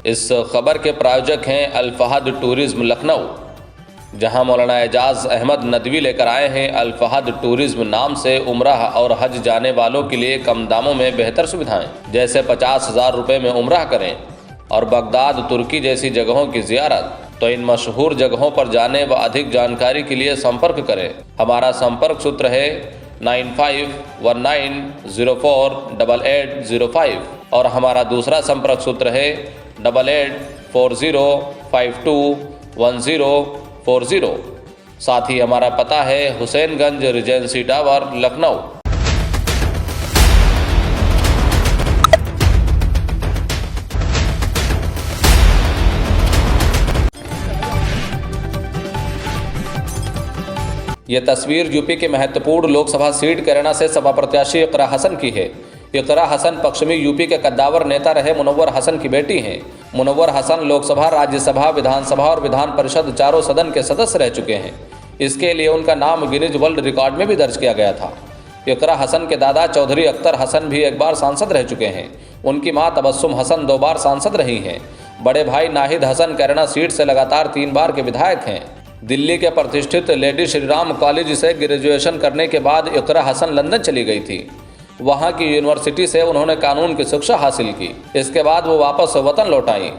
इस खबर के प्रायोजक हैं अल फहद टूरिज्म लखनऊ, जहां मौलाना एजाज अहमद नदवी लेकर आए हैं अल फहद टूरिज्म नाम से उम्राह और हज जाने वालों के लिए कम दामों में बेहतर सुविधाएं, जैसे 50,000 रुपये में उम्राह करें और बगदाद तुर्की जैसी जगहों की जियारत। तो इन मशहूर जगहों पर जाने व अधिक जानकारी के लिए संपर्क करें। हमारा संपर्क सूत्र है 9519048805 और हमारा दूसरा संपर्क सूत्र है 8840521040। साथ ही हमारा पता है हुसैनगंज रिजेंसी टावर लखनऊ। ये तस्वीर यूपी के महत्वपूर्ण लोकसभा सीट कैराना से सपा प्रत्याशी इकरा हसन की है। इकरा हसन पश्चिमी यूपी के कद्दावर नेता रहे मुनव्वर हसन की बेटी हैं। मुनव्वर हसन लोकसभा, राज्यसभा, विधानसभा और विधान परिषद चारों सदन के सदस्य रह चुके हैं। इसके लिए उनका नाम गिनीज वर्ल्ड रिकॉर्ड में भी दर्ज किया गया था। इकरा हसन के दादा चौधरी अख्तर हसन भी एक बार सांसद रह चुके हैं। उनकी मां तबस्सुम हसन 2 बार सांसद रही हैं। बड़े भाई नाहिद हसन कैराना सीट से लगातार 3 बार के विधायक हैं। दिल्ली के प्रतिष्ठित लेडी श्रीराम कॉलेज से ग्रेजुएशन करने के बाद इकरा हसन लंदन चली गई थी। वहां की यूनिवर्सिटी से उन्होंने कानून की शिक्षा हासिल की। इसके बाद वो वापस वतन लौट आई।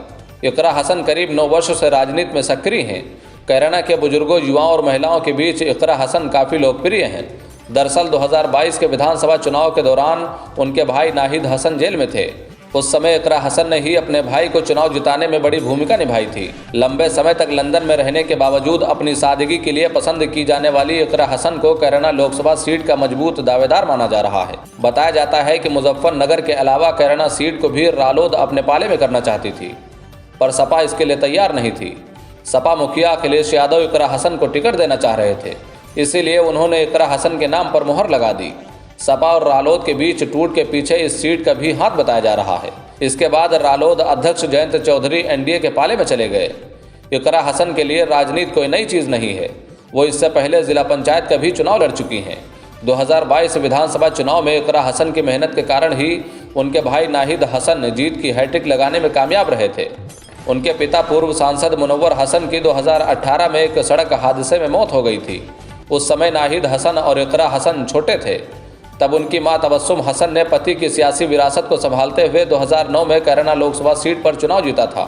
इकरा हसन करीब 9 वर्ष से राजनीति में सक्रिय हैं। कैराना के बुजुर्गों, युवाओं और महिलाओं के बीच इकरा हसन काफ़ी लोकप्रिय हैं। दरअसल 2022 के विधानसभा चुनाव के दौरान उनके भाई नाहिद हसन जेल में थे। उस समय इकरा हसन ने ही अपने भाई को चुनाव जिताने में बड़ी भूमिका निभाई थी। लंबे समय तक लंदन में रहने के बावजूद अपनी सादगी के लिए पसंद की जाने वाली इकरा हसन को कैराना लोकसभा सीट का मजबूत दावेदार माना जा रहा है। बताया जाता है कि मुजफ्फरनगर के अलावा कैराना सीट को भी रालोद अपने पाले में करना चाहती थी, पर सपा इसके लिए तैयार नहीं थी। सपा मुखिया अखिलेश यादव इकरा हसन को टिकट देना चाह रहे थे, इसीलिए उन्होंने इकरा हसन के नाम पर मुहर लगा दी। सपा और रालोद के बीच टूट के पीछे इस सीट का भी हाथ बताया जा रहा है। इसके बाद रालोद अध्यक्ष जयंत चौधरी एनडीए के पाले में चले गए। इकरा हसन के लिए राजनीति कोई नई चीज़ नहीं है। वो इससे पहले जिला पंचायत का भी चुनाव लड़ चुकी हैं। 2022 विधानसभा चुनाव में इकरा हसन की मेहनत के कारण ही उनके भाई नाहिद हसन जीत की हैट्रिक लगाने में कामयाब रहे थे। उनके पिता पूर्व सांसद मुनव्वर हसन की 2018 में एक सड़क हादसे में मौत हो गई थी। उस समय नाहिद हसन और इकरा हसन छोटे थे। तब उनकी मां तबस्सुम हसन ने पति की सियासी विरासत को संभालते हुए 2009 में कैराना लोकसभा सीट पर चुनाव जीता था।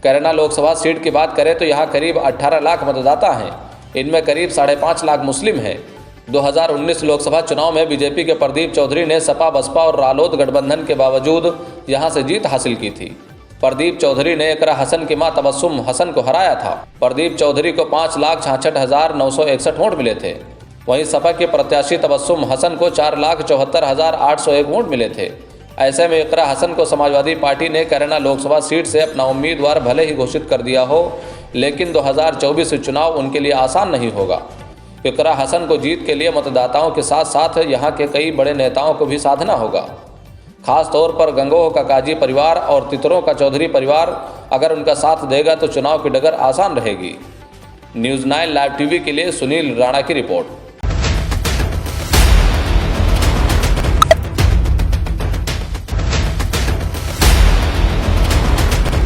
कैराना लोकसभा सीट की बात करें तो यहाँ करीब 18 लाख मतदाता हैं। इनमें करीब 5.5 लाख मुस्लिम हैं। 2019 लोकसभा चुनाव में बीजेपी के प्रदीप चौधरी ने सपा, बसपा और रालोद गठबंधन के बावजूद यहाँ से जीत हासिल की थी। प्रदीप चौधरी ने इकरा हसन की मां तबस्सुम हसन को हराया था। प्रदीप चौधरी को 5,66,961 वोट मिले थे। वहीं सपा के प्रत्याशी तबस्सुम हसन को 4,74,801 वोट मिले थे। ऐसे में इकरा हसन को समाजवादी पार्टी ने कैराना लोकसभा सीट से अपना उम्मीदवार भले ही घोषित कर दिया हो, लेकिन 2024 चुनाव उनके लिए आसान नहीं होगा। इकरा हसन को जीत के लिए मतदाताओं के साथ साथ यहाँ के कई बड़े नेताओं को भी साधना होगा। खास तौर पर गंगोह का काजी परिवार और तितरों का चौधरी परिवार अगर उनका साथ देगा तो चुनाव की डगर आसान रहेगी। न्यूज़ 9 लाइव टीवी के लिए सुनील राणा की रिपोर्ट।